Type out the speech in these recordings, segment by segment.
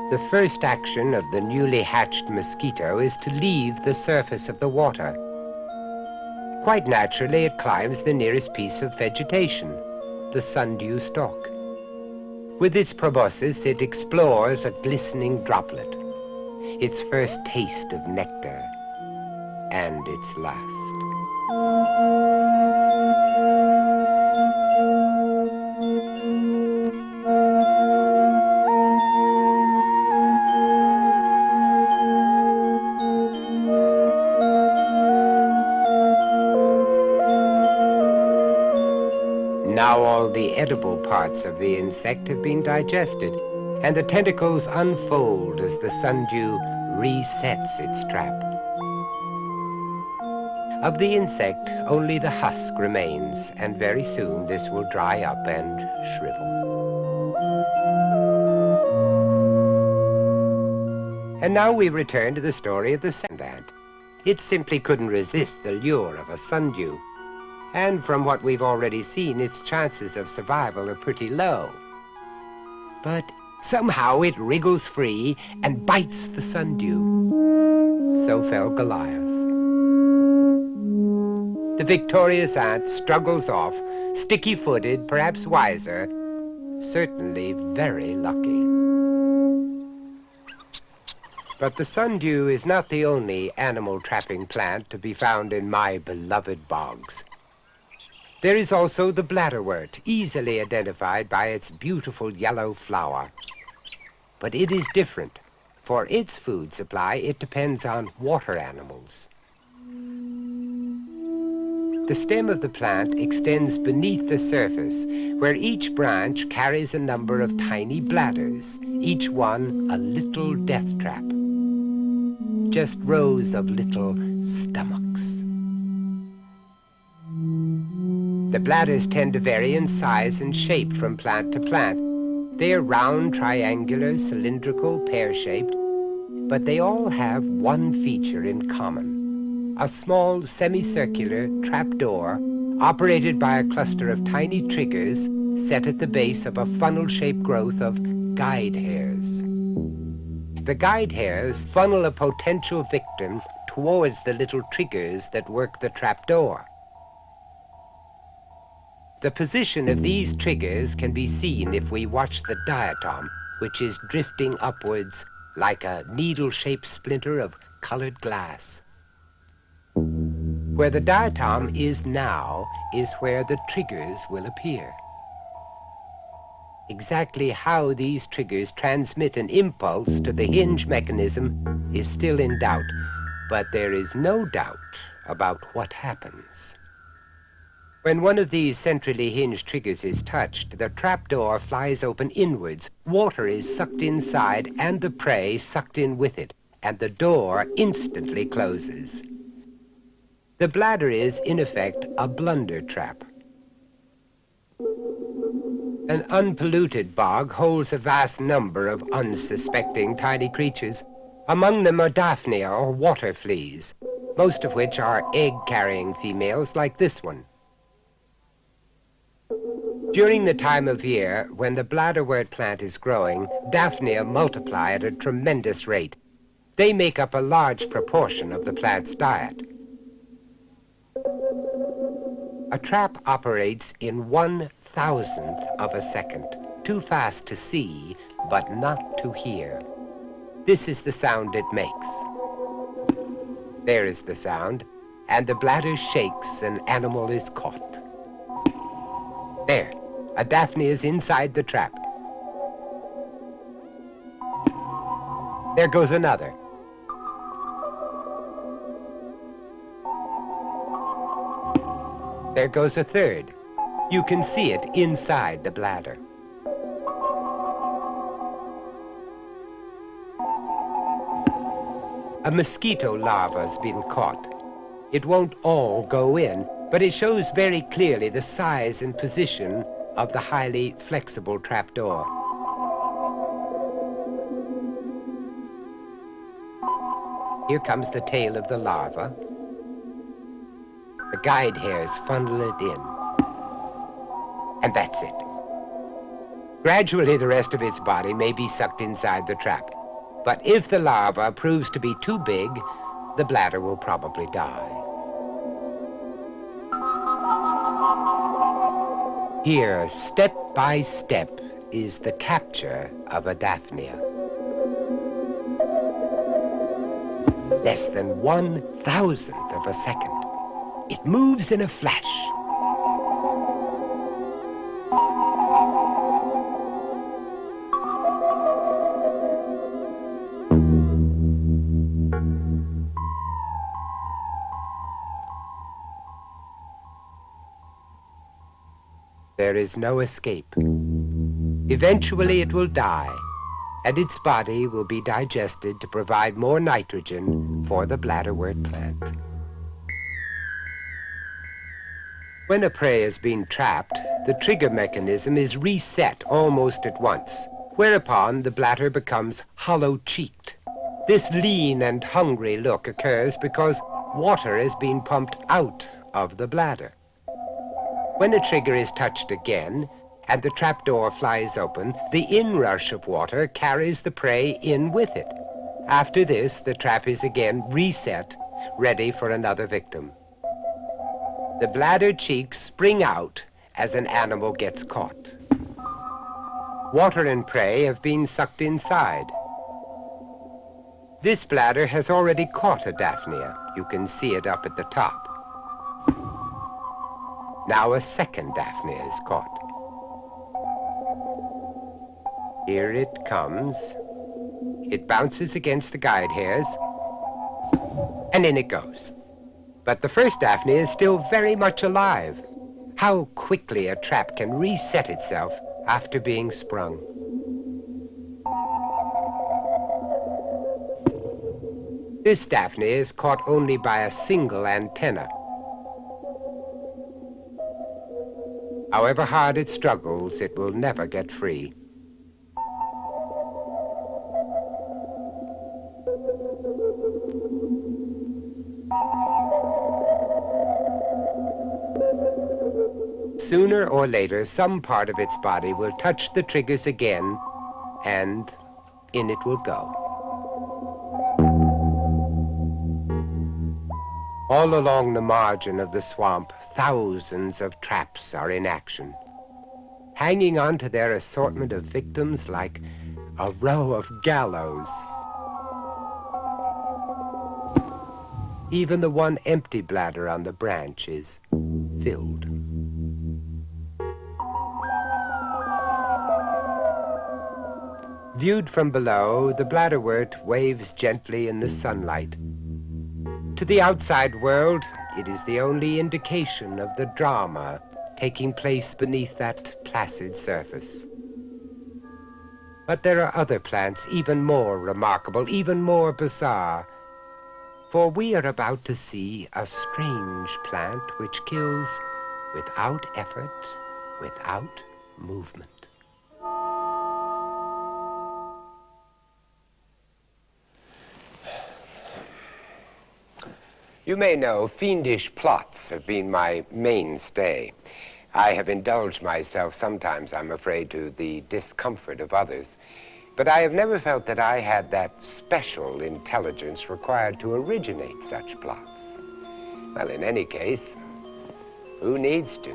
The first action of the newly hatched mosquito is to leave the surface of the water. Quite naturally, it climbs the nearest piece of vegetation, the sundew stalk. With its proboscis, it explores a glistening droplet, its first taste of nectar, and its last. Now all the edible parts of the insect have been digested, and the tentacles unfold as the sundew resets its trap. Of the insect, only the husk remains, and very soon this will dry up and shrivel. And now we return to the story of the sand ant. It simply couldn't resist the lure of a sundew. And from what we've already seen, its chances of survival are pretty low. But somehow it wriggles free and bites the sundew. So fell Goliath. The victorious ant struggles off, sticky-footed, perhaps wiser, certainly very lucky. But the sundew is not the only animal-trapping plant to be found in my beloved bogs. There is also the bladderwort, easily identified by its beautiful yellow flower. But it is different. For its food supply, it depends on water animals. The stem of the plant extends beneath the surface, where each branch carries a number of tiny bladders, each one a little death trap. Just rows of little stomachs. The bladders tend to vary in size and shape from plant to plant. They are round, triangular, cylindrical, pear-shaped, but they all have one feature in common: a small semicircular trapdoor operated by a cluster of tiny triggers set at the base of a funnel-shaped growth of guide hairs. The guide hairs funnel a potential victim towards the little triggers that work the trapdoor. The position of these triggers can be seen if we watch the diatom, which is drifting upwards like a needle-shaped splinter of colored glass. Where the diatom is now is where the triggers will appear. Exactly how these triggers transmit an impulse to the hinge mechanism is still in doubt, but there is no doubt about what happens. When one of these centrally hinged triggers is touched, the trapdoor flies open inwards, water is sucked inside, and the prey sucked in with it, and the door instantly closes. The bladder is, in effect, a blunder trap. An unpolluted bog holds a vast number of unsuspecting tiny creatures. Among them are Daphnia, or water fleas, most of which are egg-carrying females like this one. During the time of year when the bladderwort plant is growing, Daphnia multiply at a tremendous rate. They make up a large proportion of the plant's diet. A trap operates in 1/1000th of a second, too fast to see, but not to hear. This is the sound it makes. There is the sound, and the bladder shakes, an animal is caught. There, a Daphnia is inside the trap. There goes another. There goes a third. You can see it inside the bladder. A mosquito larva's been caught. It won't all go in, but it shows very clearly the size and position of the highly flexible trapdoor. Here comes the tail of the larva. The guide hairs funnel it in. And that's it. Gradually, the rest of its body may be sucked inside the trap. But if the larva proves to be too big, the bladder will probably die. Here, step by step, is the capture of a Daphnia. Less than 1,000th of a second. It moves in a flash. There is no escape. Eventually it will die, and its body will be digested to provide more nitrogen for the bladderwort plant. When a prey has been trapped, the trigger mechanism is reset almost at once, whereupon the bladder becomes hollow-cheeked. This lean and hungry look occurs because water is being pumped out of the bladder. When a trigger is touched again, and the trapdoor flies open, the inrush of water carries the prey in with it. After this, the trap is again reset, ready for another victim. The bladder cheeks spring out as an animal gets caught. Water and prey have been sucked inside. This bladder has already caught a Daphnia. You can see it up at the top. Now a second Daphnia is caught. Here it comes. It bounces against the guide hairs, and in it goes. But the first Daphnia is still very much alive. How quickly a trap can reset itself after being sprung. This Daphnia is caught only by a single antenna. However hard it struggles, it will never get free. Sooner or later, some part of its body will touch the triggers again, and in it will go. All along the margin of the swamp, thousands of traps are in action, hanging on to their assortment of victims like a row of gallows. Even the one empty bladder on the branch is filled. Viewed from below, the bladderwort waves gently in the sunlight. To the outside world, it is the only indication of the drama taking place beneath that placid surface. But there are other plants even more remarkable, even more bizarre, for we are about to see a strange plant which kills without effort, without movement. You may know fiendish plots have been my mainstay. I have indulged myself sometimes, I'm afraid, to the discomfort of others. But I have never felt that I had that special intelligence required to originate such plots. Well, in any case, who needs to?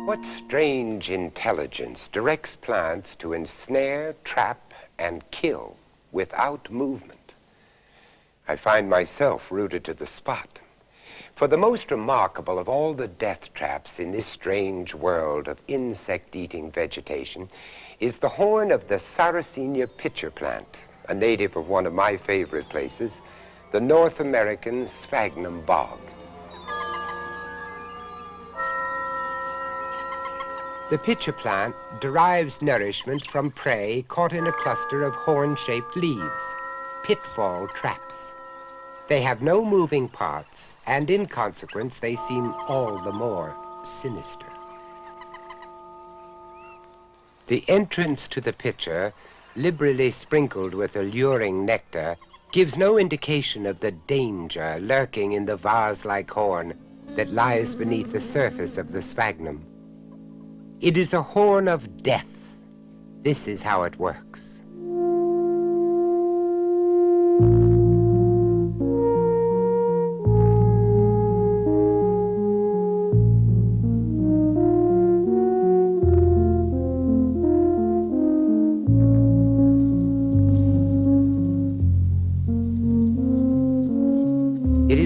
What strange intelligence directs plants to ensnare, trap, and kill without movement? I find myself rooted to the spot. For the most remarkable of all the death traps in this strange world of insect-eating vegetation is the horn of the Sarracenia pitcher plant, a native of one of my favorite places, the North American sphagnum bog. The pitcher plant derives nourishment from prey caught in a cluster of horn-shaped leaves, pitfall traps. They have no moving parts, and in consequence, they seem all the more sinister. The entrance to the pitcher, liberally sprinkled with alluring nectar, gives no indication of the danger lurking in the vase-like horn that lies beneath the surface of the sphagnum. It is a horn of death. This is how it works.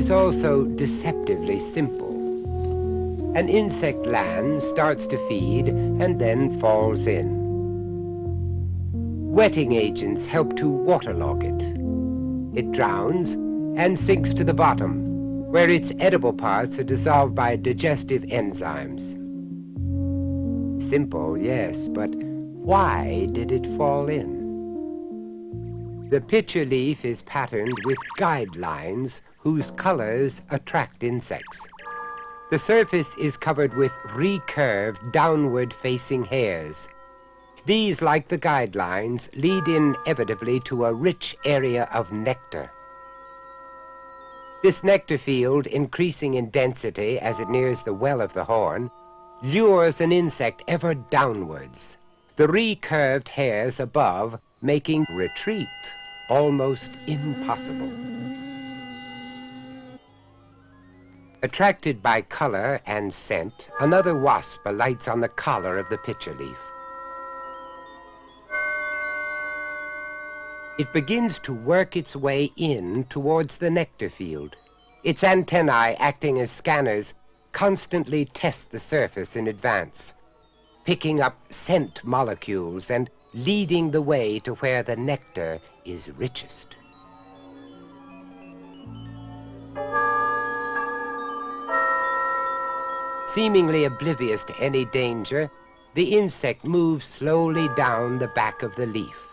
is also deceptively simple. An insect lands, starts to feed, and then falls in. Wetting agents help to waterlog it. It drowns and sinks to the bottom, where its edible parts are dissolved by digestive enzymes. Simple, yes, but why did it fall in? The pitcher leaf is patterned with guidelines whose colors attract insects. The surface is covered with recurved, downward-facing hairs. These, like the guidelines, lead inevitably to a rich area of nectar. This nectar field, increasing in density as it nears the well of the horn, lures an insect ever downwards, the recurved hairs above making retreat almost impossible. Attracted by color and scent, another wasp alights on the collar of the pitcher leaf. It begins to work its way in towards the nectar field. Its antennae, acting as scanners, constantly test the surface in advance, picking up scent molecules and leading the way to where the nectar is richest. Seemingly oblivious to any danger, the insect moves slowly down the back of the leaf,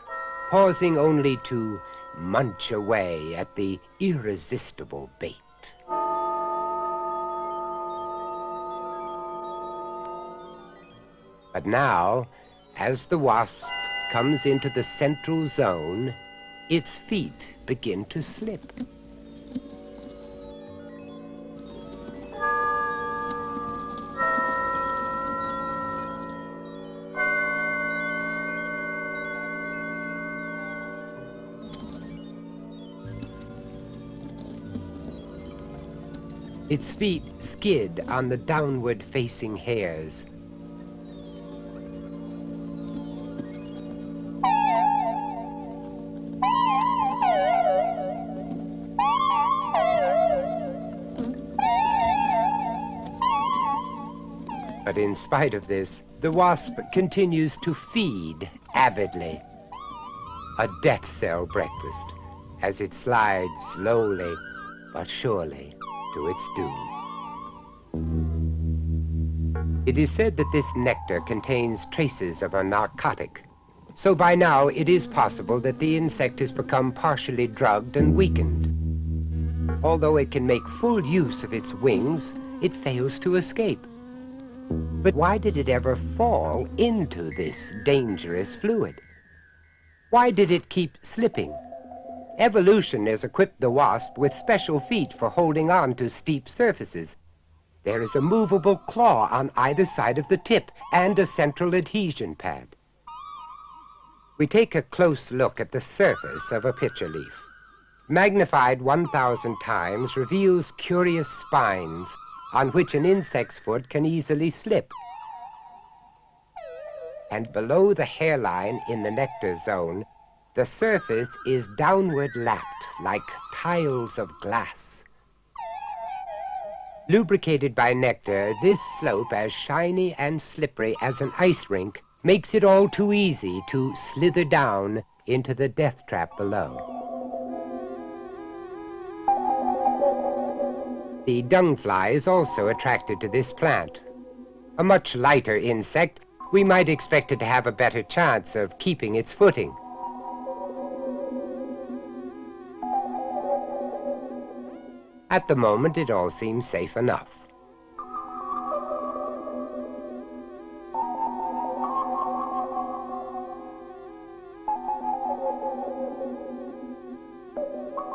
pausing only to munch away at the irresistible bait. But now, as the wasp comes into the central zone, its feet begin to slip. Its feet skid on the downward-facing hairs. But in spite of this, the wasp continues to feed avidly. A death cell breakfast as it slides slowly but surely to its doom. It is said that this nectar contains traces of a narcotic, so by now it is possible that the insect has become partially drugged and weakened. Although it can make full use of its wings, it fails to escape. But why did it ever fall into this dangerous fluid? Why did it keep slipping? Evolution has equipped the wasp with special feet for holding on to steep surfaces. There is a movable claw on either side of the tip and a central adhesion pad. We take a close look at the surface of a pitcher leaf. Magnified 1,000 times reveals curious spines on which an insect's foot can easily slip. And below the hairline in the nectar zone, the surface is downward lapped like tiles of glass. Lubricated by nectar, this slope, as shiny and slippery as an ice rink, makes it all too easy to slither down into the death trap below. The dung fly is also attracted to this plant. A much lighter insect, we might expect it to have a better chance of keeping its footing. At the moment, it all seems safe enough.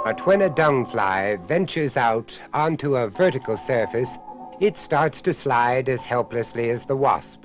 But when a dung fly ventures out onto a vertical surface, it starts to slide as helplessly as the wasp.